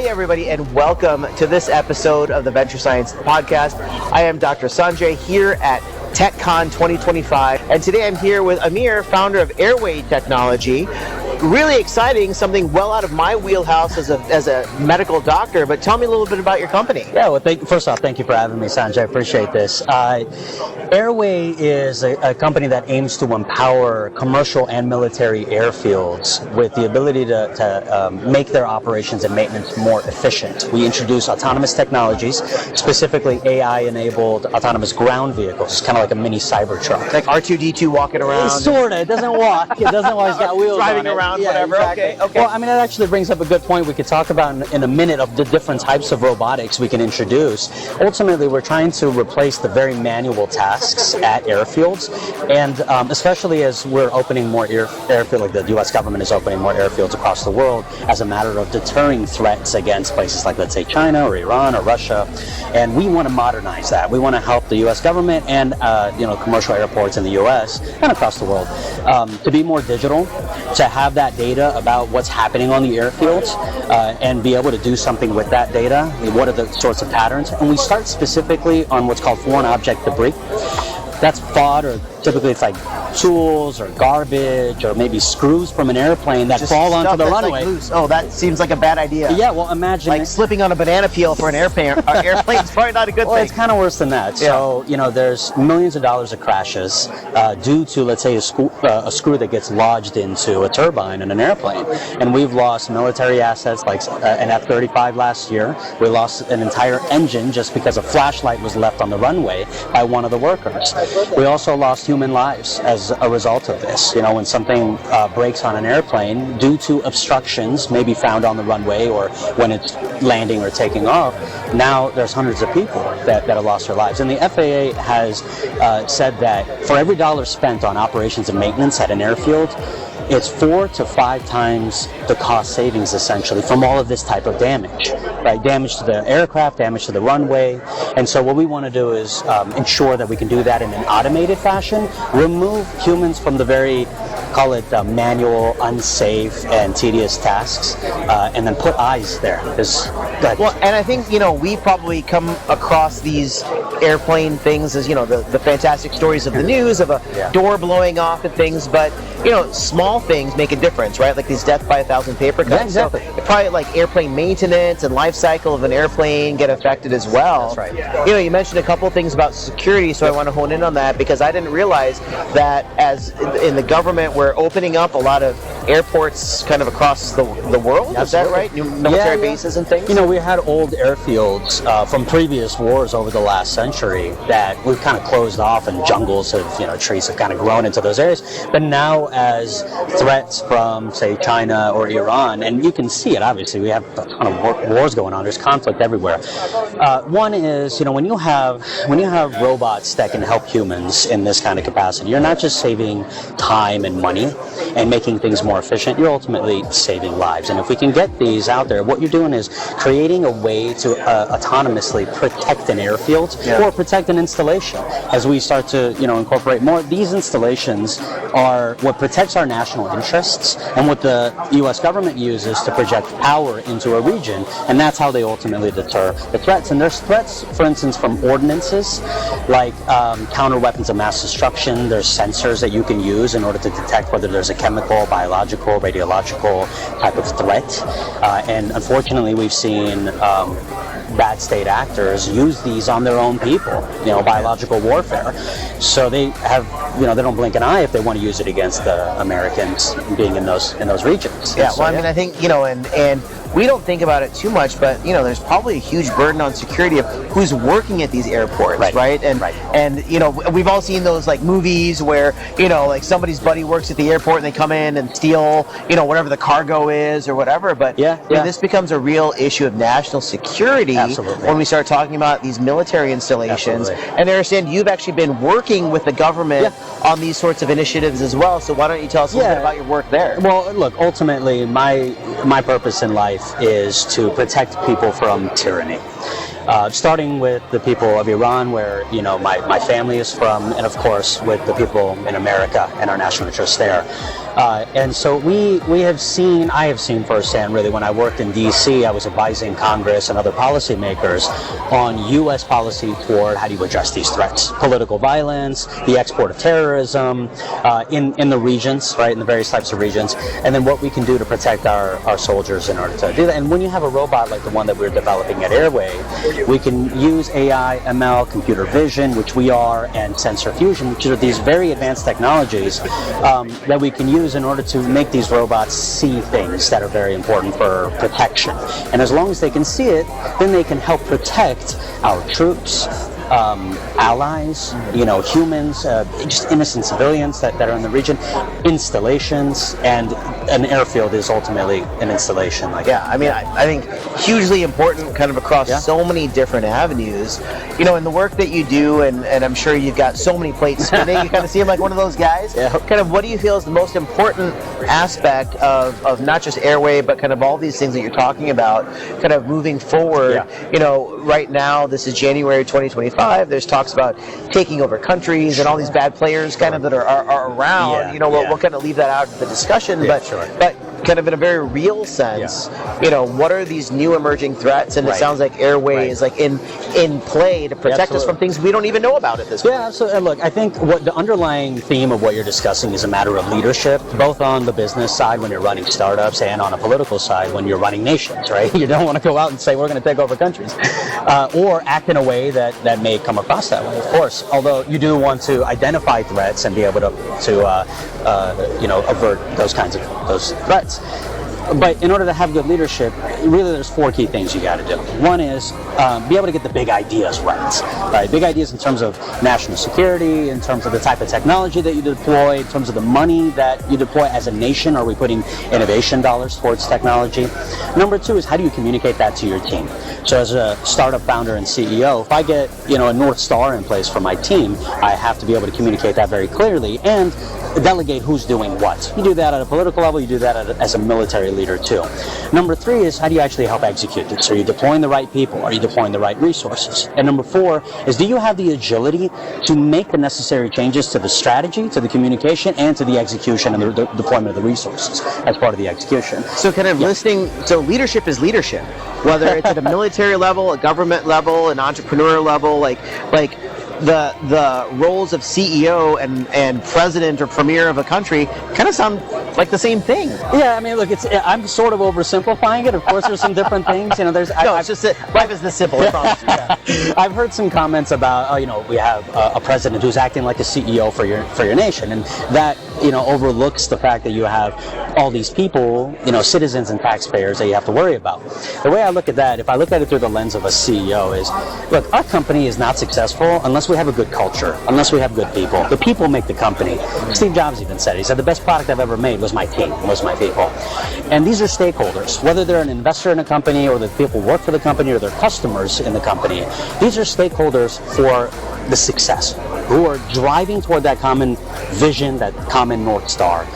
Hey everybody, and welcome to this episode of the Venture Science Podcast. I am Dr. Sanjay here at TechCon 2025, and today I'm here with Amir, founder of Airway Technology. Really exciting, something well out of my wheelhouse as a medical doctor, but tell me a little bit about your company. Yeah, well, first off, thank you for having me, Sanjay. I appreciate this. Airway is a company that aims to empower commercial and military airfields with the ability to make their operations and maintenance more efficient. We introduce autonomous technologies, specifically AI-enabled autonomous ground vehicles. It's kind of like a mini Cybertruck. Like R2-D2 walking around? Sort of. It doesn't walk. It's got wheels driving on it. around, Yeah, whatever. exactly. Okay. Well, I mean, that actually brings up a good point we could talk about in a minute of the different types of robotics we can introduce. Ultimately, we're trying to replace the very manual tasks at airfields, and especially as we're opening more airfields, like the U.S. government is opening more airfields across the world as a matter of deterring threats against places like, let's say, China or Iran or Russia, and we want to modernize that. We want to help the U.S. government and commercial airports in the U.S. and across the world to be more digital, to have that data about what's happening on the airfields and be able to do something with that data. What are the sorts of patterns? And we start specifically on what's called foreign object debris. That's FOD, or typically it's like tools or garbage or maybe screws from an airplane that fall onto the runway. Like, oh, that seems like a bad idea. Yeah, well, imagine like slipping on a banana peel for an airplane is probably not a good well, thing. It's kind of worse than that. Yeah. So, there's millions of dollars of crashes due to, let's say, a screw that gets lodged into a turbine in an airplane. And we've lost military assets like an F-35 last year. We lost an entire engine just because a flashlight was left on the runway by one of the workers. We also lost human lives as a result of this. When something breaks on an airplane due to obstructions maybe found on the runway or when it's landing or taking off, now there's hundreds of people that have lost their lives. And the FAA has said that for every dollar spent on operations and maintenance at an airfield, it's 4 to 5 times the cost savings, essentially, from all of this type of damage, right? Damage to the aircraft, damage to the runway. And so what we want to do is ensure that we can do that in an automated fashion, remove humans from the very, call it manual, unsafe, and tedious tasks, and then put eyes there. Well, and I think, we probably come across these airplane things as, the fantastic stories of the news of a door blowing off and things, but, small things make a difference, right? Like these death by 1,000 paper cuts. Yeah, exactly. So probably like airplane maintenance and life cycle of an airplane get affected as well. That's right. You mentioned a couple things about security, so I want to hone in on that because I didn't realize that as in the government, we're opening up a lot of airports kind of across the world. Absolutely. Is that right? New military bases and things? We had old airfields from previous wars over the last century that we've kind of closed off, and jungles have, trees have kind of grown into those areas. But now as threats from, say, China or Iran, and you can see it, obviously, we have a ton of wars going on, there's conflict everywhere. One is, when you have robots that can help humans in this kind of capacity, you're not just saving time and money and making things more efficient, you're ultimately saving lives. And if we can get these out there, what you're doing is creating a way to autonomously protect an airfield or protect an installation. As we start to, incorporate more, these installations are what protects our national interests and what the U.S. government uses to project power into a region, and that's how they ultimately deter the threats. And there's threats, for instance, from ordinances, like counter weapons of mass destruction. There's sensors that you can use in order to detect whether there's a chemical, biological, radiological type of threat. And unfortunately, we've seen bad state actors use these on their own people, biological warfare. So they have, they don't blink an eye if they want to use it against the Americans being in those regions. Yeah, well, I think, and we don't think about it too much, but there's probably a huge burden on security of who's working at these airports, right? And we've all seen those like movies where like somebody's buddy works at the airport and they come in and steal whatever the cargo is or whatever. But this becomes a real issue of national security when we start talking about these military installations. And I understand you've actually been working with the government on these sorts of initiatives as well. So why don't you tell us a little bit about your work there? Well, look, ultimately, my purpose in life is to protect people from tyranny. Starting with the people of Iran, where my family is from, and of course with the people in America and our national interests there. And so I have seen firsthand, really, when I worked in DC, I was advising Congress and other policymakers on U.S. policy toward how do you address these threats, political violence, the export of terrorism, in the regions, right, in the various types of regions, and then what we can do to protect our soldiers in order to do that. And when you have a robot like the one that we're developing at Airway, we can use AI, ML, computer vision, which we are, and sensor fusion, which are these very advanced technologies that we can use in order to make these robots see things that are very important for protection. And as long as they can see it, then they can help protect our troops, allies, humans, just innocent civilians that are in the region, installations, and an airfield is ultimately an installation. I think hugely important kind of across so many different avenues. In the work that you do, and I'm sure you've got so many plates spinning, you kind of seem like one of those guys. Yeah. Kind of what do you feel is the most important aspect of not just Airway, but kind of all these things that you're talking about, kind of moving forward? Right now, this is January 2025. There's talks about taking over countries and all these bad players kind of that are around. We'll kind of leave that out of the discussion, but kind of in a very real sense, what are these new emerging threats? And it sounds like Airway is like in play to protect us from things we don't even know about at this point. Yeah, absolutely. Look, I think what the underlying theme of what you're discussing is a matter of leadership, both on the business side when you're running startups and on a political side when you're running nations, right? You don't want to go out and say we're going to take over countries, or act in a way that may come across that way, of course. Although you do want to identify threats and be able to avert those kinds of those threats. But in order to have good leadership, really there's four key things you got to do. One is be able to get the big ideas right? Big ideas in terms of national security, in terms of the type of technology that you deploy, in terms of the money that you deploy as a nation. Are we putting innovation dollars towards technology? Number two is how do you communicate that to your team? So as a startup founder and CEO, if I get a North Star in place for my team, I have to be able to communicate that very clearly and delegate who's doing what. You do that at a political level, you do that as a military leader too. Number three is how do you actually help execute it? So are you deploying the right people? Are you deploying the right resources? And number four is do you have the agility to make the necessary changes to the strategy, to the communication, and to the execution and the deployment of the resources as part of the execution? So kind of listening, so leadership is leadership, whether it's at a military level, a government level, an entrepreneur level, like the roles of CEO and president or premier of a country kind of sound like the same thing. Yeah, I mean, look, I'm sort of oversimplifying it. Of course, there's some different things. It's just that life is this simple. I promise you. Yeah. I've heard some comments about, we have a president who's acting like a CEO for your nation, and that overlooks the fact that you have all these people, citizens and taxpayers that you have to worry about. The way I look at that, if I look at it through the lens of a CEO, is, look, our company is not successful unless we have a good culture, unless we have good people. The people make the company. Steve Jobs even said, he said, the best product I've ever made was my team, was my people. And these are stakeholders, whether they're an investor in a company or the people who work for the company or they're customers in the company. These are stakeholders for the success, who are driving toward that common vision, that common North Star.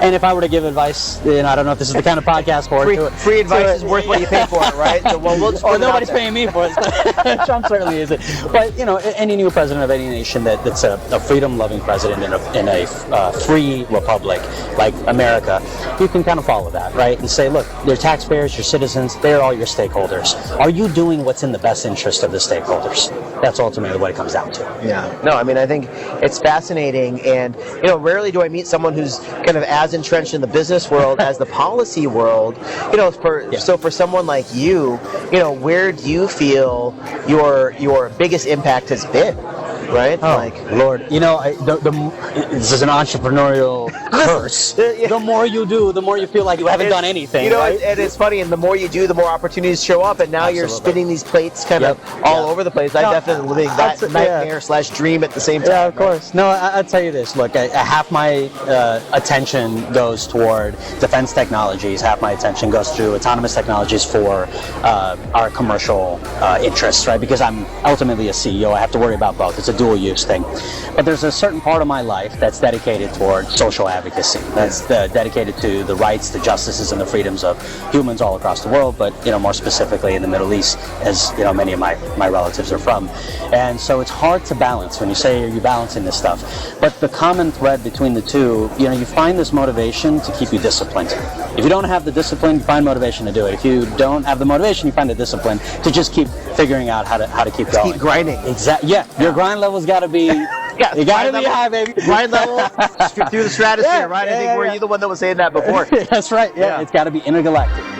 And if I were to give advice, I don't know if this is the kind of podcast for it. Free advice is worth what you pay for it, right? So, we'll just nobody's paying me for it. Trump certainly isn't. But any new president of any nation that's a freedom-loving president in a free republic like America, you can kind of follow that, right? And say, look, your taxpayers, your citizens, they're all your stakeholders. Are you doing what's in the best interest of the stakeholders? That's ultimately what it comes down to. Yeah. No, I mean, I think it's fascinating, and rarely do I meet someone who's kind of as entrenched in the business world as the policy world. So for someone like you, where do you feel your biggest impact has been? Right? Oh, Lord. This is an entrepreneurial curse. The more you do, the more you feel like you haven't done anything. Right? And it's funny, and the more you do, the more opportunities show up, and now you're spinning these plates kind of all over the place. I definitely living that nightmare/dream at the same time. Yeah, of course. No, I'll tell you this. Look, half my attention goes toward defense technologies. Half my attention goes to autonomous technologies for our commercial interests, right? Because I'm ultimately a CEO. I have to worry about both. It's a dual use thing. But there's a certain part of my life that's dedicated toward social Advocacy. That's dedicated to the rights, the justices, and the freedoms of humans all across the world, but more specifically in the Middle East, as many of my relatives are from. And so it's hard to balance when you say you're balancing this stuff. But the common thread between the two, you find this motivation to keep you disciplined. If you don't have the discipline, you find motivation to do it. If you don't have the motivation, you find the discipline to just keep figuring out how to keep going. Keep grinding. Exactly. Yeah. Your grind level's got to be. Yeah, you got to be high, baby. Grind level through the stratosphere, right? I think were you the one that was saying that before? That's right. Yeah. It's got to be intergalactic.